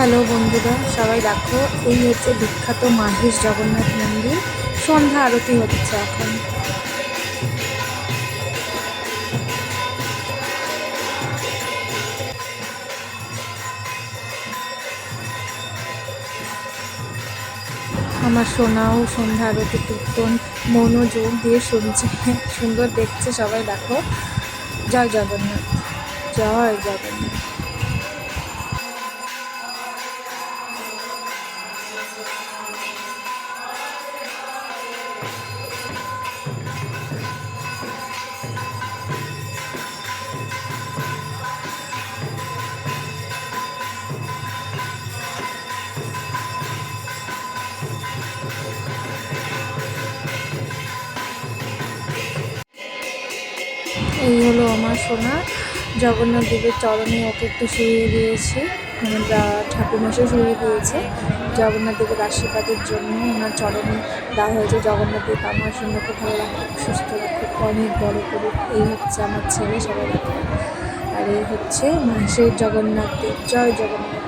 Hello বন্ধুরা, সবাই দেখো, এই হচ্ছে বিখ্যাত মাহেশ জগন্নাথ মন্দির। সন্ধ্যা আরতি হচ্ছে এখন। আমার সোনাও সন্ধ্যা আরতি কীর্তন মনোযোগ দিয়ে শুনছে, সুন্দর দেখছে। সবাই দেখো, জয় জগন্নাথ, জয় জগন্নাথ। এই হলো আমার সোনা। জগন্নাথ দেবের চরণে ওকে একটু শুইয়ে দিয়েছি, আমরা ঠাকুরমশাই শুইয়ে দিয়েছে জগন্নাথ দেবের আশীর্বাদের জন্য। ওনার চরণে দেওয়া হয়েছে, জগন্নাথ দেব আমার সোনাকে ভালো রাখুক, সুস্থ রাখুক, অনেক বড় করুক। এই হচ্ছে আমার ছেলে, সবাই দেখো। আর এই হচ্ছে মাসের জগন্নাথ দেব, জয় জগন্নাথ।